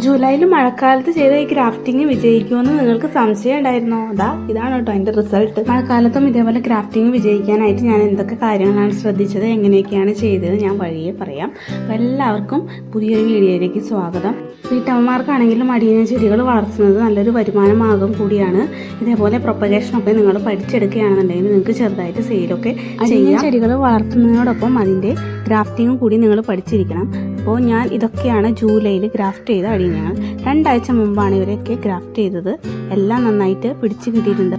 ജൂലൈയിൽ മഴക്കാലത്ത് ചെയ്ത ഈ ഗ്രാഫ്റ്റിംഗ് വിജയിക്കുമെന്ന് നിങ്ങൾക്ക് സംശയം ഉണ്ടായിരുന്നോ? ഇതാണ് കേട്ടോ അതിൻ്റെ റിസൾട്ട്. മഴക്കാലത്തും ഇതേപോലെ ഗ്രാഫ്റ്റിംഗ് വിജയിക്കാനായിട്ട് ഞാൻ എന്തൊക്കെ കാര്യങ്ങളാണ് ശ്രദ്ധിച്ചത്, എങ്ങനെയൊക്കെയാണ് ചെയ്തത് ഞാൻ വഴിയെ പറയാം. അപ്പോൾ എല്ലാവർക്കും പുതിയൊരു വീഡിയോയിലേക്ക് സ്വാഗതം. വീട്ടമ്മമാർക്കാണെങ്കിലും അടിയന ചെടികൾ വളർത്തുന്നത് നല്ലൊരു വരുമാന മാർഗം കൂടിയാണ്. ഇതേപോലെ പ്രൊപ്പഗേഷനൊക്കെ നിങ്ങൾ പഠിച്ചെടുക്കുകയാണെന്നുണ്ടെങ്കിൽ നിങ്ങൾക്ക് ചെറുതായിട്ട് സെയിലൊക്കെ ചെയ്യാം. ചെടികൾ വളർത്തുന്നതിനോടൊപ്പം അതിൻ്റെ ഗ്രാഫ്റ്റിംഗും കൂടി നിങ്ങൾ പഠിച്ചിരിക്കണം. അപ്പോൾ ഞാൻ ഇതൊക്കെയാണ് ജൂലൈയിൽ ഗ്രാഫ്റ്റ് ചെയ്ത അടിയനങ്ങൾ. 2 ആഴ്ച മുമ്പാണ് ഇവരൊക്കെ ഗ്രാഫ്റ്റ് ചെയ്തത്. എല്ലാം നന്നായിട്ട് പിടിച്ച് കിട്ടിയിട്ടുണ്ട്.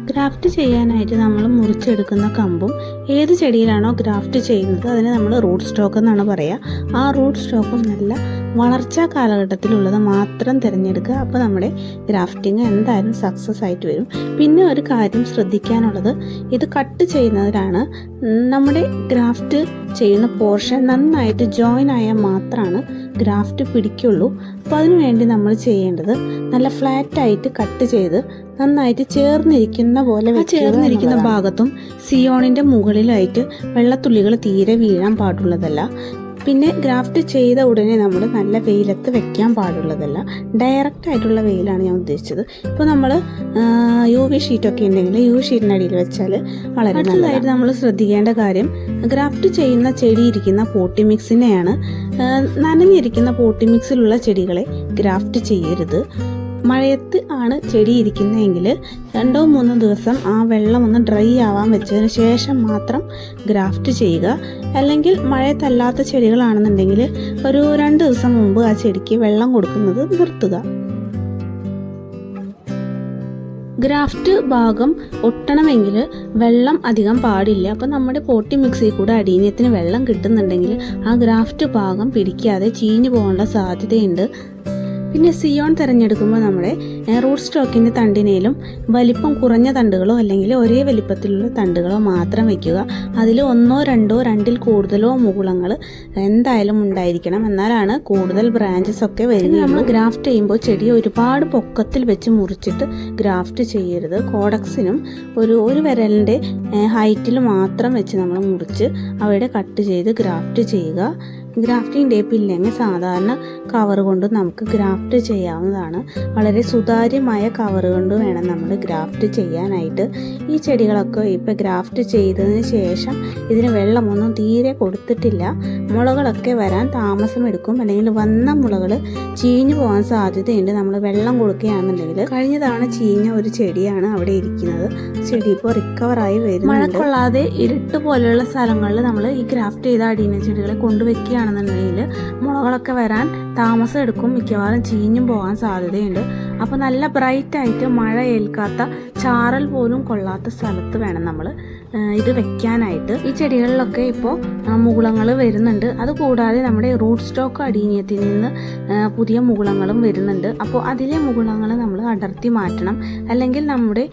ഗ്രാഫ്റ്റ് ചെയ്യാനായിട്ട് നമ്മൾ മുറിച്ചെടുക്കുന്ന കമ്പും ഏത് ചെടിയിലാണോ ഗ്രാഫ്റ്റ് ചെയ്യുന്നത് അതിന് നമ്മൾ റൂട്ട് സ്റ്റോക്ക് എന്നാണ് പറയുക. ആ റൂട്ട് സ്റ്റോക്കും നല്ല വളർച്ചാ കാലഘട്ടത്തിലുള്ളത് മാത്രം തിരഞ്ഞെടുക്കുക. അപ്പോൾ നമ്മുടെ ഗ്രാഫ്റ്റിംഗ് എന്തായാലും സക്സസ് ആയിട്ട് വരും. പിന്നെ ഒരു കാര്യം ശ്രദ്ധിക്കാനുള്ളത്, ഇത് കട്ട് ചെയ്യുന്നതിലാണ് നമ്മുടെ ഗ്രാഫ്റ്റ് ചെയ്യുന്ന പോർഷൻ നന്നായിട്ട് ജോയിൻ ആയാൽ മാത്രമാണ് ഗ്രാഫ്റ്റ് പിടിക്കുള്ളൂ. അപ്പോൾ അതിനുവേണ്ടി നമ്മൾ ചെയ്യേണ്ടത് നല്ല ഫ്ലാറ്റായിട്ട് കട്ട് ചെയ്ത് നന്നായിട്ട് ചേർന്നിരിക്കുന്ന പോലെ ചേർന്നിരിക്കുന്ന ഭാഗത്തും സിയോണിൻ്റെ മുകളിലായിട്ട് വെള്ളത്തുള്ളികൾ തീരെ വീഴാൻ പാടുള്ളതല്ല. പിന്നെ ഗ്രാഫ്റ്റ് ചെയ്ത ഉടനെ നമ്മൾ നല്ല വെയിലത്ത് വെക്കാൻ പാടുള്ളതല്ല. ഡയറക്റ്റ് ആയിട്ടുള്ള വെയിലാണ് ഞാൻ ഉദ്ദേശിച്ചത്. ഇപ്പോൾ നമ്മൾ UV ഷീറ്റൊക്കെ ഉണ്ടെങ്കിൽ UV ഷീറ്റിൻ്റെ അടിയിൽ വെച്ചാൽ വളരെ നല്ലതായിട്ട്. നമ്മൾ ശ്രദ്ധിക്കേണ്ട കാര്യം, ഗ്രാഫ്റ്റ് ചെയ്യുന്ന ചെടി ഇരിക്കുന്ന പോട്ടി മിക്സിനെയാണ്. നനഞ്ഞിരിക്കുന്ന പോട്ടി മിക്സിലുള്ള ചെടികളെ ഗ്രാഫ്റ്റ് ചെയ്യരുത്. മഴയത്ത് ആണ് ചെടി ഇരിക്കുന്നതെങ്കിൽ 2-3 ദിവസം ആ വെള്ളം ഒന്ന് ഡ്രൈ ആവാൻ വെച്ചതിന് ശേഷം മാത്രം ഗ്രാഫ്റ്റ് ചെയ്യുക. അല്ലെങ്കിൽ മഴയത്തല്ലാത്ത ചെടികളാണെന്നുണ്ടെങ്കിൽ ഒരു 2 ദിവസം മുമ്പ് ആ ചെടിക്ക് വെള്ളം കൊടുക്കുന്നത് നിർത്തുക. ഗ്രാഫ്റ്റ് ഭാഗം ഒട്ടണമെങ്കിൽ വെള്ളം അധികം പാടില്ല. അപ്പോൾ നമ്മുടെ പോട്ടി മിക്സിയിൽ കൂടെ അടീനത്തിന് വെള്ളം കിട്ടുന്നുണ്ടെങ്കിൽ ആ ഗ്രാഫ്റ്റ് ഭാഗം പിടിക്കാതെ ചീഞ്ഞു പോകാനുള്ള സാധ്യതയുണ്ട്. പിന്നെ സിയോൺ തിരഞ്ഞെടുക്കുമ്പോൾ നമ്മുടെ റൂട്ട് സ്റ്റോക്കിൻ്റെ തണ്ടിനേലും വലിപ്പം കുറഞ്ഞ തണ്ടുകളോ അല്ലെങ്കിൽ ഒരേ വലിപ്പത്തിലുള്ള തണ്ടുകളോ മാത്രം വയ്ക്കുക. അതിൽ 1, 2, 2ൽ കൂടുതലോ മുകുളങ്ങൾ എന്തായാലും ഉണ്ടായിരിക്കണം. എന്നാലാണ് കൂടുതൽ ബ്രാഞ്ചസ് ഒക്കെ വരുന്നത്. നമ്മൾ ഗ്രാഫ്റ്റ് ചെയ്യുമ്പോൾ ചെടിയെ ഒരുപാട് പൊക്കത്തിൽ വെച്ച് മുറിച്ചിട്ട് ഗ്രാഫ്റ്റ് ചെയ്യരുത്. കോഡക്സിനും ഒരു വിരലിൻ്റെ ഹൈറ്റിൽ മാത്രം വെച്ച് നമ്മൾ മുറിച്ച് അവിടെ കട്ട് ചെയ്ത് ഗ്രാഫ്റ്റ് ചെയ്യുക. ഗ്രാഫ്റ്റിംഗ് ടേപ്പ് ഇല്ലെങ്കിൽ സാധാരണ കവർ കൊണ്ട് നമുക്ക് ഗ്രാഫ്റ്റ് ചെയ്യാവുന്നതാണ്. വളരെ സുതാര്യമായ കവർ കൊണ്ട് വേണം നമ്മൾ ഗ്രാഫ്റ്റ് ചെയ്യാനായിട്ട്. ഈ ചെടികളൊക്കെ ഇപ്പോൾ ഗ്രാഫ്റ്റ് ചെയ്തതിന് ശേഷം ഇതിന് വെള്ളമൊന്നും തീരെ കൊടുത്തിട്ടില്ല. മുളകളൊക്കെ വരാൻ താമസമെടുക്കും. അല്ലെങ്കിൽ വന്ന മുളകൾ ചീഞ്ഞു പോകാൻ സാധ്യതയുണ്ട് നമ്മൾ വെള്ളം കൊടുക്കുകയാണെന്നുണ്ടെങ്കിൽ. കഴിഞ്ഞ തവണ ചീഞ്ഞ ഒരു ചെടിയാണ് അവിടെ ഇരിക്കുന്നത്. ചെടി ഇപ്പോൾ റിക്കവറായി വരും. മഴ കൊള്ളാതെ ഇരുട്ട് പോലെയുള്ള സ്ഥലങ്ങളിൽ നമ്മൾ ഈ ഗ്രാഫ്റ്റ് ചെയ്ത അടീന ചെടികളെ കൊണ്ടുവയ്ക്കുക ണെന്നുണ്ടെങ്കിൽ മുളകളൊക്കെ വരാൻ താമസം എടുക്കും. മിക്കവാറും ചീഞ്ഞും പോകാൻ സാധ്യതയുണ്ട്. അപ്പോൾ നല്ല ബ്രൈറ്റായിട്ട് മഴ ഏൽക്കാത്ത, ചാറൽ പോലും കൊള്ളാത്ത സ്ഥലത്ത് വേണം നമ്മൾ ഇത് വെക്കാനായിട്ട്. ഈ ചെടികളിലൊക്കെ ഇപ്പോൾ മുകുളങ്ങൾ വരുന്നുണ്ട്. അതുകൂടാതെ നമ്മുടെ റൂട്ട് സ്റ്റോക്ക് അടീനിയത്തിൽ നിന്ന് പുതിയ മുകുളങ്ങളും വരുന്നുണ്ട്. അപ്പോൾ അതിലെ മുകുളങ്ങൾ നമ്മൾ അടർത്തി മാറ്റണം. അല്ലെങ്കിൽ നമ്മുടെ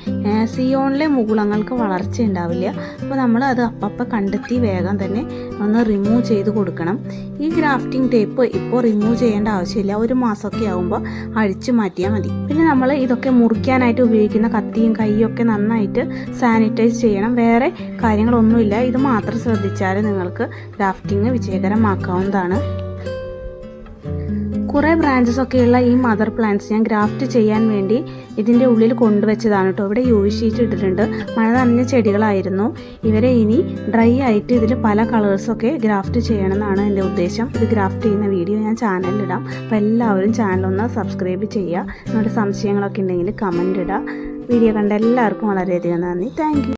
സിയോണിലെ മുകുളങ്ങൾക്ക് വളർച്ച ഉണ്ടാവില്ല. അപ്പോൾ നമ്മൾ അത് അപ്പം കണ്ടെത്തി വേഗം തന്നെ ഒന്ന് റിമൂവ് ചെയ്ത് കൊടുക്കണം. ഈ ഗ്രാഫ്റ്റിംഗ് ടേപ്പ് ഇപ്പോൾ റിമൂവ് ചെയ്യേണ്ട ആവശ്യമില്ല. 1 മാസമൊക്കെ ആകുമ്പോൾ അഴിച്ചു മാറ്റിയാൽ മതി. പിന്നെ നമ്മൾ ഇതൊക്കെ മുറിക്കാനായിട്ട് ഉപയോഗിക്കുന്ന കത്തിയും കൈയും ഒക്കെ നന്നായിട്ട് സാനിറ്റൈസ് ചെയ്യണം. വേറെ കാര്യങ്ങളൊന്നുമില്ല. ഇത് മാത്രം ശ്രദ്ധിച്ചാൽ നിങ്ങൾക്ക് ഗ്രാഫ്റ്റിംഗ് വിജയകരമാക്കാവുന്നതാണ്. കുറേ ബ്രാഞ്ചസ് ഒക്കെയുള്ള ഈ മദർ പ്ലാന്റ്സ് ഞാൻ ഗ്രാഫ്റ്റ് ചെയ്യാൻ വേണ്ടി ഇതിൻ്റെ ഉള്ളിൽ കൊണ്ടുവച്ചതാണ് കേട്ടോ. ഇവിടെ UV ഷീറ്റ് ഇട്ടിട്ടുണ്ട്. മഴ നനഞ്ഞ ചെടികളായിരുന്നു. ഇവരെ ഇനി ഡ്രൈ ആയിട്ട് ഇതിൽ പല കളേഴ്സൊക്കെ ഗ്രാഫ്റ്റ് ചെയ്യണമെന്നാണ് എൻ്റെ ഉദ്ദേശം. ഇത് ഗ്രാഫ്റ്റ് ചെയ്യുന്ന വീഡിയോ ഞാൻ ചാനലിലിടാം. അപ്പോൾ എല്ലാവരും ചാനലൊന്ന് സബ്സ്ക്രൈബ് ചെയ്യുക. നിങ്ങളുടെ സംശയങ്ങളൊക്കെ ഉണ്ടെങ്കിൽ കമൻ്റ് ഇടുക. വീഡിയോ കണ്ട എല്ലാവർക്കും വളരെയധികം നന്ദി. Thank you.